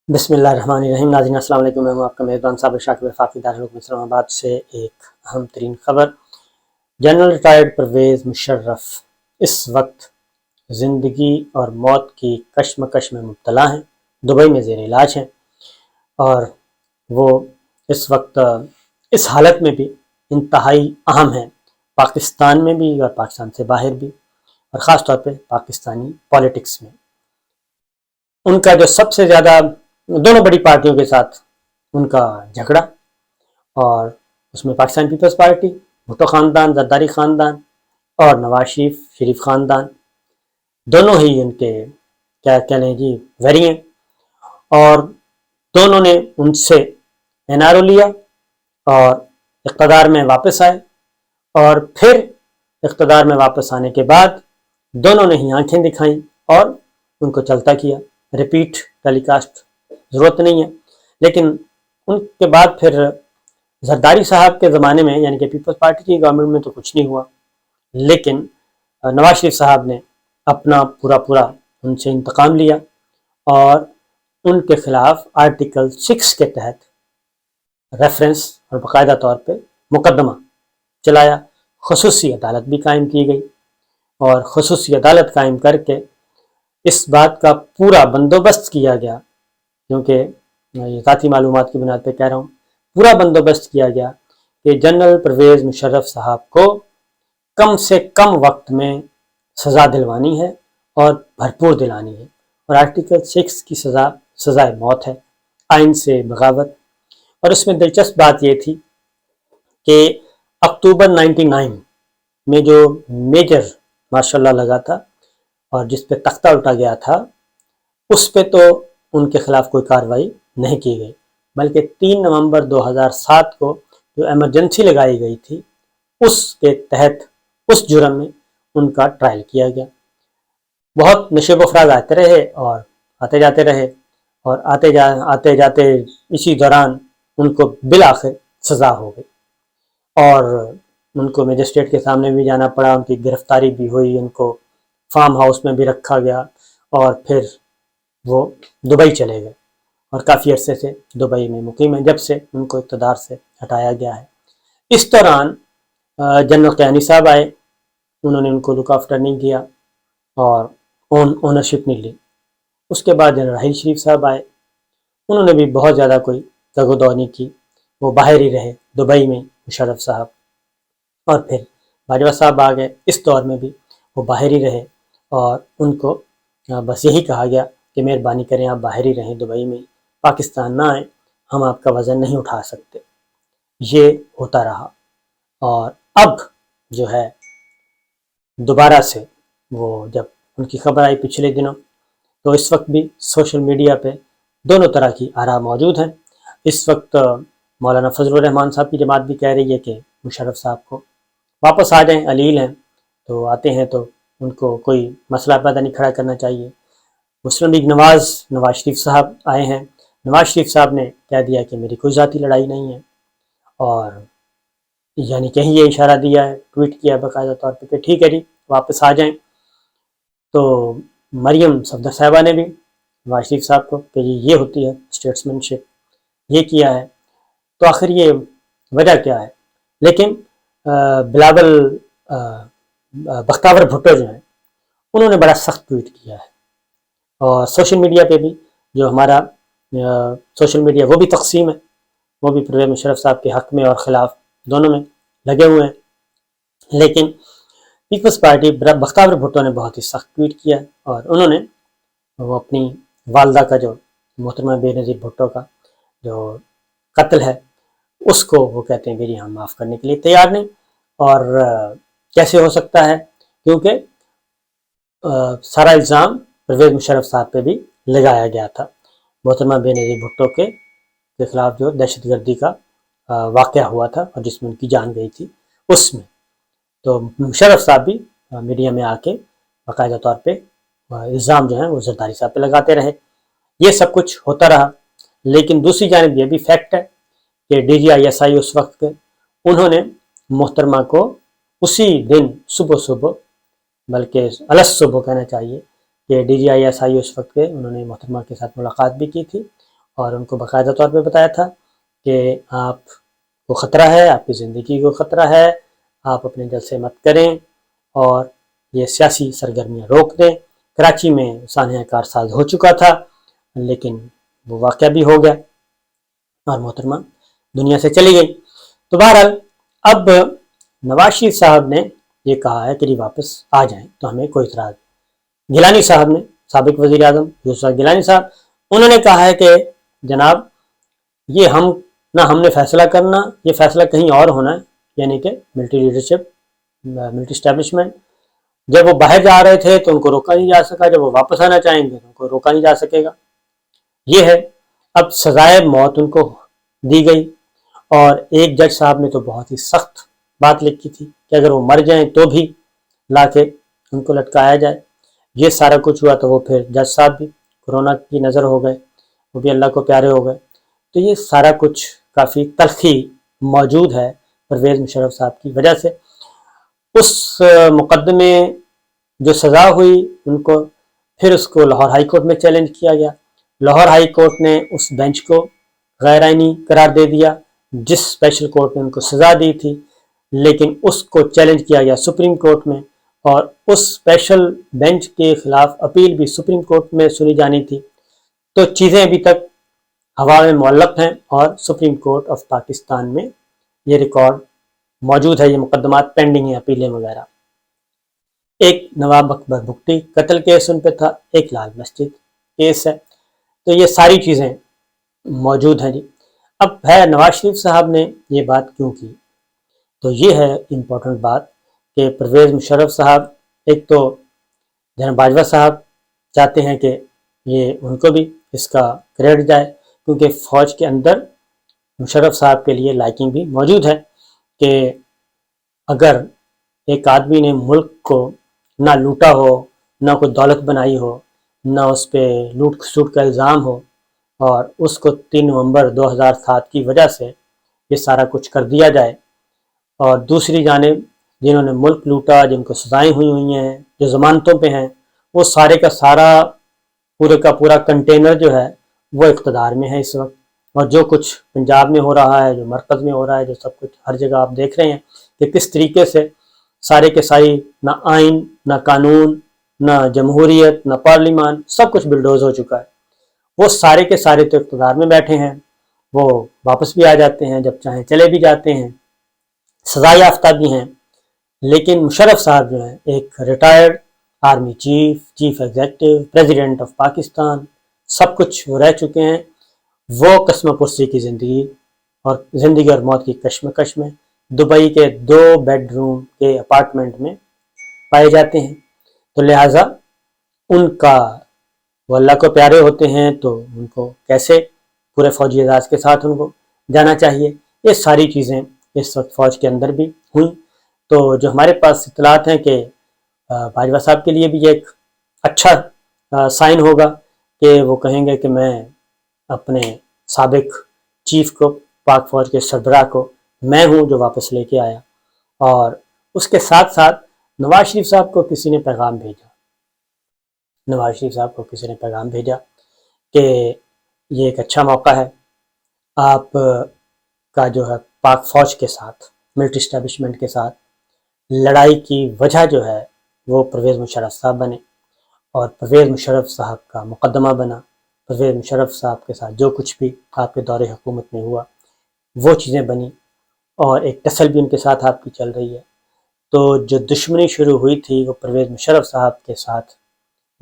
بسم اللہ الرحمن الرحیم۔ ناظرین السلام علیکم، میں ہوں آپ کا میزبان صابر شاکر وفاقی دارالحکومت اسلام آباد سے ایک اہم ترین خبر۔ جنرل ریٹائرڈ پرویز مشرف اس وقت زندگی اور موت کی کشمکش میں مبتلا ہیں، دبئی میں زیر علاج ہیں، اور وہ اس وقت اس حالت میں بھی انتہائی اہم ہیں، پاکستان میں بھی اور پاکستان سے باہر بھی، اور خاص طور پہ پاکستانی پولیٹکس میں۔ ان کا جو سب سے زیادہ دونوں بڑی پارٹیوں کے ساتھ ان کا جھگڑا، اور اس میں پاکستان پیپلز پارٹی، بھٹو خاندان، زرداری خاندان اور نواز شریف خاندان، دونوں ہی ان کے کیا کہہ لیں جی ویری ہیں، اور دونوں نے ان سے NRO لیا اور اقتدار میں واپس آئے، اور پھر اقتدار میں واپس آنے کے بعد دونوں نے ہی آنکھیں دکھائیں اور ان کو چلتا کیا۔ ریپیٹ ٹیلی کاسٹ ضرورت نہیں ہے، لیکن ان کے بعد پھر زرداری صاحب کے زمانے میں، یعنی کہ پیپلز پارٹی کی گورنمنٹ میں تو کچھ نہیں ہوا، لیکن نواز شریف صاحب نے اپنا پورا ان سے انتقام لیا اور ان کے خلاف آرٹیکل 6 کے تحت ریفرنس اور باقاعدہ طور پہ مقدمہ چلایا، خصوصی عدالت بھی قائم کی گئی، اور خصوصی عدالت قائم کر کے اس بات کا پورا بندوبست کیا گیا، کیونکہ یہ ذاتی معلومات کی بنیاد پہ کہہ رہا ہوں، پورا بندوبست کیا گیا کہ جنرل پرویز مشرف صاحب کو کم سے کم وقت میں سزا دلوانی ہے اور بھرپور دلانی ہے، اور آرٹیکل 6 کی سزائے موت ہے، آئین سے بغاوت۔ اور اس میں دلچسپ بات یہ تھی کہ اکتوبر 99 میں جو میجر ماشاء اللہ لگا تھا اور جس پہ تختہ الٹا گیا تھا، اس پہ تو ان کے خلاف کوئی کارروائی نہیں کی گئی، بلکہ 3 نومبر 2007 کو جو ایمرجنسی لگائی گئی تھی، اس کے تحت اس جرم میں ان کا ٹرائل کیا گیا۔ بہت نشیب و فراز آتے رہے اور آتے جاتے رہے، اور آتے جاتے اسی دوران ان کو بالآخر سزا ہو گئی، اور ان کو میجسٹریٹ کے سامنے بھی جانا پڑا، ان کی گرفتاری بھی ہوئی، ان کو فارم ہاؤس میں بھی رکھا گیا، اور پھر وہ دبئی چلے گئے اور کافی عرصے سے دبئی میں مقیم ہیں جب سے ان کو اقتدار سے ہٹایا گیا ہے۔ اس دوران جنرل قیانی صاحب آئے، انہوں نے ان کو لک آفٹر نہیں کیا اور اونرشپ نہیں لی۔ اس کے بعد جنرل راحیل شریف صاحب آئے، انہوں نے بھی بہت زیادہ کوئی تگ و دو نہیں کی، وہ باہر ہی رہے دبئی میں مشرف صاحب، اور پھر باجوہ صاحب آ گئے، اس دور میں بھی وہ باہر ہی رہے، اور ان کو بس یہی کہا گیا کہ مہربانی کریں آپ باہر ہی رہیں دبئی میں، پاکستان نہ آئیں، ہم آپ کا وزن نہیں اٹھا سکتے۔ یہ ہوتا رہا، اور اب جو ہے دوبارہ سے وہ جب ان کی خبر آئی پچھلے دنوں، تو اس وقت بھی سوشل میڈیا پہ دونوں طرح کی آراء موجود ہیں۔ اس وقت مولانا فضل الرحمان صاحب کی جماعت بھی کہہ رہی ہے کہ مشرف صاحب کو واپس آ جائیں، علیل ہیں تو آتے ہیں، تو ان کو کوئی مسئلہ پیدا نہیں کھڑا کرنا چاہیے۔ مسلم لیگ نواز شریف صاحب آئے ہیں، نواز شریف صاحب نے کہہ دیا کہ میری کوئی ذاتی لڑائی نہیں ہے، اور یعنی کہیں یہ اشارہ دیا ہے، ٹویٹ کیا باقاعدہ طور پہ کہ ٹھیک ہے جی واپس آ جائیں۔ تو مریم صفدر صاحبہ نے بھی نواز شریف صاحب کو کہ یہ ہوتی ہے اسٹیٹسمین شپ، یہ کیا ہے، تو آخر یہ وجہ کیا ہے؟ لیکن بلاول بختیور بھٹو جو ہیں، انہوں نے بڑا سخت ٹویٹ کیا ہے، اور سوشل میڈیا پہ بھی جو ہمارا سوشل میڈیا وہ بھی تقسیم ہے، وہ بھی پرویز مشرف صاحب کے حق میں اور خلاف دونوں میں لگے ہوئے ہیں۔ لیکن پیپلز پارٹی بختیور بھٹو نے بہت ہی سخت ٹویٹ کیا، اور انہوں نے وہ اپنی والدہ کا جو محترمہ بے نظیر بھٹو کا جو قتل ہے، اس کو وہ کہتے ہیں کہ جی ہم معاف کرنے کے لیے تیار نہیں، اور کیسے ہو سکتا ہے، کیونکہ سارا الزام پرویز مشرف صاحب پہ بھی لگایا گیا تھا، محترمہ بے نظیر بھٹو کے خلاف جو دہشت گردی کا واقعہ ہوا تھا اور جس میں ان کی جان گئی تھی، اس میں تو مشرف صاحب بھی میڈیا میں آ کے باقاعدہ طور پہ الزام جو ہیں وہ زرداری صاحب پہ لگاتے رہے۔ یہ سب کچھ ہوتا رہا، لیکن دوسری جانب یہ بھی فیکٹ ہے کہ DGI اس وقت کے انہوں نے محترمہ کو اسی دن صبح بلکہ الصبح کہنا چاہیے کہ DGI اس وقت کے انہوں نے محترمہ کے ساتھ ملاقات بھی کی تھی، اور ان کو باقاعدہ طور پہ بتایا تھا کہ آپ کو خطرہ ہے، آپ کی زندگی کو خطرہ ہے، آپ اپنے جلسے مت کریں اور یہ سیاسی سرگرمیاں روک دیں۔ کراچی میں سانحہ کارساز ہو چکا تھا، لیکن وہ واقعہ بھی ہو گیا اور محترمہ دنیا سے چلی گئی۔ تو بہرحال اب نواز شریف صاحب نے یہ کہا ہے کہ جی واپس آ جائیں تو ہمیں کوئی اعتراض۔ گیلانی صاحب نے، سابق وزیر اعظم یوسف گیلانی صاحب، انہوں نے کہا ہے کہ جناب یہ ہم نے فیصلہ کرنا، یہ فیصلہ کہیں اور ہونا ہے، یعنی کہ ملٹری لیڈرشپ، ملٹری اسٹیبلشمنٹ۔ جب وہ باہر جا رہے تھے تو ان کو روکا نہیں جا سکا، جب وہ واپس آنا چاہیں گے تو ان کو روکا نہیں جا سکے گا۔ یہ ہے اب سزائے موت ان کو دی گئی، اور ایک جج صاحب نے تو بہت ہی سخت بات لکھی تھی کہ اگر وہ مر جائیں تو بھی لا کے ان کو لٹکایا جائے۔ یہ سارا کچھ ہوا تو وہ پھر جج صاحب بھی کورونا کی نظر ہو گئے، وہ بھی اللہ کو پیارے ہو گئے۔ تو یہ سارا کچھ کافی تلخی موجود ہے پرویز مشرف صاحب کی وجہ سے۔ اس مقدمے جو سزا ہوئی ان کو، پھر اس کو لاہور ہائی کورٹ میں چیلنج کیا گیا۔ لاہور ہائی کورٹ نے اس بینچ کو غیر آئینی قرار دے دیا جس اسپیشل کورٹ نے ان کو سزا دی تھی، لیکن اس کو چیلنج کیا گیا سپریم کورٹ میں، اور اس اسپیشل بینچ کے خلاف اپیل بھی سپریم کورٹ میں سنی جانی تھی۔ تو چیزیں ابھی تک ہوا میں معلق ہیں اور سپریم کورٹ آف پاکستان میں یہ ریکارڈ موجود ہے، یہ مقدمات پینڈنگ ہیں، اپیلیں وغیرہ۔ ایک نواب اکبر بگٹی قتل کیس ان پہ تھا، ایک لال مسجد کیس ہے۔ تو یہ ساری چیزیں موجود ہیں جی۔ اب ہے نواز شریف صاحب نے یہ بات کیوں کی، تو یہ ہے امپورٹنٹ بات کہ پرویز مشرف صاحب، ایک تو جناب باجوہ صاحب چاہتے ہیں کہ یہ ان کو بھی اس کا کریڈٹ جائے، کیونکہ فوج کے اندر مشرف صاحب کے لیے لائکنگ بھی موجود ہے کہ اگر ایک آدمی نے ملک کو نہ لوٹا ہو، نہ کوئی دولت بنائی ہو، نہ اس پہ لوٹ کھسوٹ کا الزام ہو، اور اس کو 3 نومبر 2007 کی وجہ سے یہ سارا کچھ کر دیا جائے، اور دوسری جانب جنہوں نے ملک لوٹا، جن کو سزائیں ہوئی ہیں، جو ضمانتوں پہ ہیں، وہ سارے کا سارا پورے کا پورا کنٹینر جو ہے وہ اقتدار میں ہے اس وقت۔ اور جو کچھ پنجاب میں ہو رہا ہے، جو مرکز میں ہو رہا ہے، جو سب کچھ ہر جگہ آپ دیکھ رہے ہیں کہ کس طریقے سے سارے کے ساری نہ آئین، نہ قانون، نہ جمہوریت، نہ پارلیمان، سب کچھ بلڈوز ہو چکا ہے۔ وہ سارے کے سارے تو اقتدار میں بیٹھے ہیں، وہ واپس بھی آ جاتے ہیں جب چاہیں، چلے بھی جاتے ہیں، سزا یافتہ بھی ہیں۔ لیکن مشرف صاحب جو ہیں ایک retired army chief, chief executive, president of Pakistan, سب کچھ وہ رہ چکے ہیں۔ وہ قسم پرسی کی زندگی اور موت کی کشمکش میں دبئی کے 2 بیڈ روم کے اپارٹمنٹ میں پائے جاتے ہیں۔ تو لہٰذا ان کا، وہ اللہ کو پیارے ہوتے ہیں تو ان کو کیسے پورے فوجی اعزاز کے ساتھ ان کو جانا چاہیے۔ یہ ساری چیزیں اس وقت فوج کے اندر بھی ہوئیں۔ تو جو ہمارے پاس اطلاعات ہیں کہ باجوہ صاحب کے لیے بھی یہ ایک اچھا سائن ہوگا کہ وہ کہیں گے کہ میں اپنے سابق چیف کو، پاک فوج کے سربراہ کو میں ہوں جو واپس لے کے آیا۔ اور اس کے ساتھ ساتھ نواز شریف صاحب کو کسی نے پیغام بھیجا کہ یہ ایک اچھا موقع ہے، آپ کا جو ہے پاک فوج کے ساتھ، ملٹری اسٹیبلشمنٹ کے ساتھ لڑائی کی وجہ جو ہے وہ پرویز مشرف صاحب بنے، اور پرویز مشرف صاحب کا مقدمہ بنا۔ پرویز مشرف صاحب کے ساتھ جو کچھ بھی آپ کے دور حکومت میں ہوا وہ چیزیں بنی، اور ایک ٹسل بھی ان کے ساتھ آپ کی چل رہی ہے۔ تو جو دشمنی شروع ہوئی تھی وہ پرویز مشرف صاحب کے ساتھ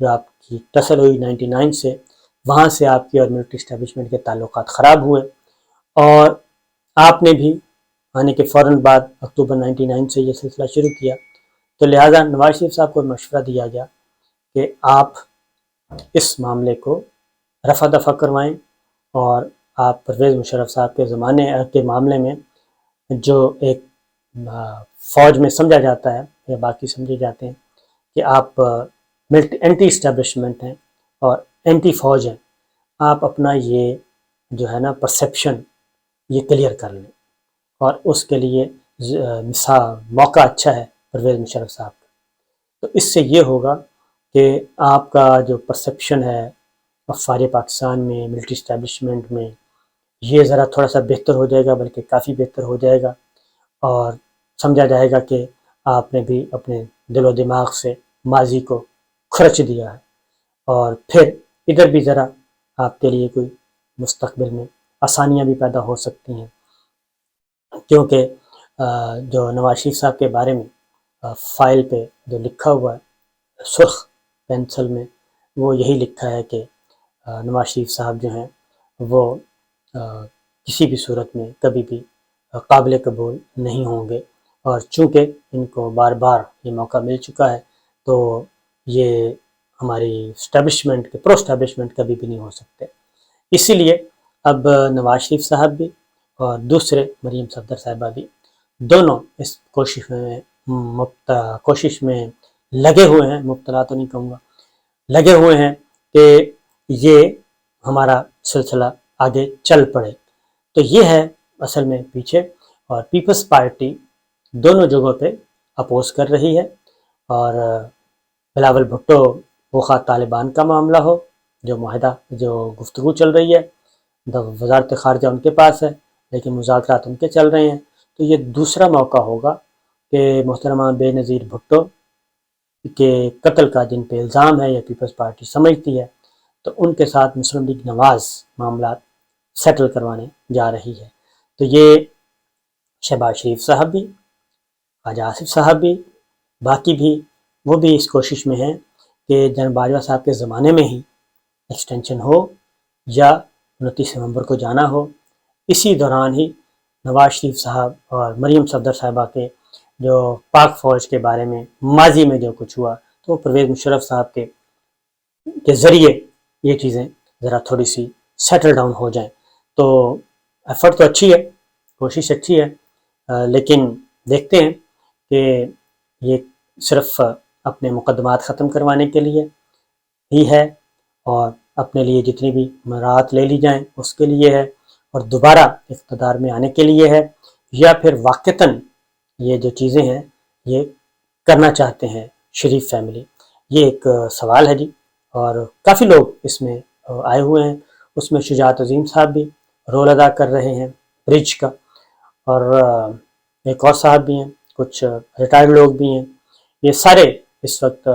جو آپ کی ٹسل ہوئی 99 سے، وہاں سے آپ کی اور ملٹری اسٹیبلشمنٹ کے تعلقات خراب ہوئے، اور آپ نے بھی آنے کے فوراً بعد اکتوبر 99 سے یہ سلسلہ شروع کیا۔ تو لہٰذا نواز شریف صاحب کو مشورہ دیا گیا کہ آپ اس معاملے کو رفع دفع کروائیں، اور آپ پرویز مشرف صاحب کے معاملے میں جو ایک فوج میں سمجھا جاتا ہے یا باقی سمجھے جاتے ہیں کہ آپ اینٹی اسٹیبلشمنٹ ہیں اور اینٹی فوج ہیں، آپ اپنا یہ جو ہے نا پرسیپشن یہ کلیئر کر لیں، اور اس کے لیے موقع اچھا ہے پرویز مشرف صاحب کا۔ تو اس سے یہ ہوگا کہ آپ کا جو پرسیپشن ہے افواج پاکستان میں، ملٹری اسٹیبلشمنٹ میں یہ ذرا تھوڑا سا بہتر ہو جائے گا، بلکہ کافی بہتر ہو جائے گا، اور سمجھا جائے گا کہ آپ نے بھی اپنے دل و دماغ سے ماضی کو کھرچ دیا ہے، اور پھر ادھر بھی ذرا آپ کے لیے کوئی مستقبل میں آسانیاں بھی پیدا ہو سکتی ہیں، کیونکہ جو نواز شریف صاحب کے بارے میں فائل پہ جو لکھا ہوا ہے سرخ پینسل میں، وہ یہی لکھا ہے کہ نواز شریف صاحب جو ہیں وہ کسی بھی صورت میں کبھی بھی قابل قبول نہیں ہوں گے، اور چونکہ ان کو بار بار یہ موقع مل چکا ہے تو یہ ہماری اسٹیبلشمنٹ کے پرو اسٹیبلشمنٹ کبھی بھی نہیں ہو سکتے۔ اسی لیے اب نواز شریف صاحب بھی اور دوسرے مریم صفدر صاحبہ بھی دونوں اس کوشش میں لگے ہوئے ہیں، مبتلا تو نہیں کہوں گا، لگے ہوئے ہیں کہ یہ ہمارا سلسلہ آگے چل پڑے۔ تو یہ ہے اصل میں پیچھے، اور پیپلز پارٹی دونوں جگہوں پہ اپوز کر رہی ہے، اور بلاول بھٹو وہ خواہ طالبان کا معاملہ ہو، جو معاہدہ جو گفتگو چل رہی ہے، وزارت خارجہ ان کے پاس ہے لیکن مذاکرات ان کے چل رہے ہیں، تو یہ دوسرا موقع ہوگا کہ محترمہ بے نظیر بھٹو کے قتل کا جن پہ الزام ہے یا پیپلز پارٹی سمجھتی ہے، تو ان کے ساتھ مسلم لیگ نواز معاملات سیٹل کروانے جا رہی ہے۔ تو یہ شہباز شریف صاحب بھی، خواجہ آصف صاحب بھی، باقی بھی وہ بھی اس کوشش میں ہیں کہ جنرل باجوہ صاحب کے زمانے میں ہی ایکسٹینشن ہو یا 29 نومبر کو جانا ہو، اسی دوران ہی نواز شریف صاحب اور مریم صفدر صاحبہ کے جو پاک فوج کے بارے میں ماضی میں جو کچھ ہوا، تو وہ پرویز مشرف صاحب کے ذریعے یہ چیزیں ذرا تھوڑی سی سیٹل ڈاؤن ہو جائیں۔ تو ایفرٹ تو اچھی ہے، کوشش اچھی ہے، لیکن دیکھتے ہیں کہ یہ صرف اپنے مقدمات ختم کروانے کے لیے ہی ہے، اور اپنے لیے جتنی بھی مراعات لے لی جائیں اس کے لیے ہے، اور دوبارہ اقتدار میں آنے کے لیے ہے، یا پھر واقعتاً یہ جو چیزیں ہیں یہ کرنا چاہتے ہیں شریف فیملی؟ یہ ایک سوال ہے جی، اور کافی لوگ اس میں آئے ہوئے ہیں، اس میں شجاعت عظیم صاحب بھی رول ادا کر رہے ہیں برج کا، اور ایک اور صاحب بھی ہیں، کچھ ریٹائرڈ لوگ بھی ہیں، یہ سارے اس وقت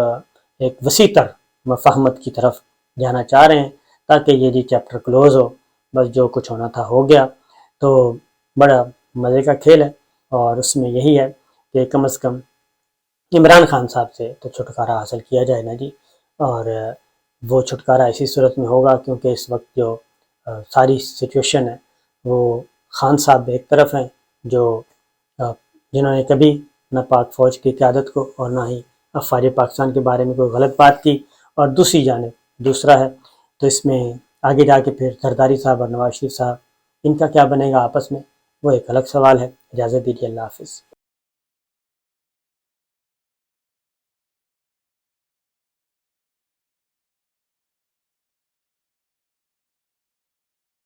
ایک وسیع تر مفاہمت کی طرف جانا چاہ رہے ہیں تاکہ یہ جی چیپٹر کلوز ہو، بس جو کچھ ہونا تھا ہو گیا۔ تو بڑا مزے کا کھیل ہے، اور اس میں یہی ہے کہ کم از کم عمران خان صاحب سے تو چھٹکارا حاصل کیا جائے نا جی، اور وہ چھٹکارا اسی صورت میں ہوگا کیونکہ اس وقت جو ساری سچویشن ہے وہ خان صاحب ایک طرف ہیں جو جنہوں نے کبھی نہ پاک فوج کی قیادت کو اور نہ ہی افواج پاکستان کے بارے میں کوئی غلط بات کی، اور دوسری جانب دوسرا ہے، تو اس میں آگے جا کے پھر زرداری صاحب اور نواز شریف صاحب ان کا کیا بنے گا آپس میں، وہ ایک الگ سوال ہے۔ اجازت دیجیے، اللہ حافظ۔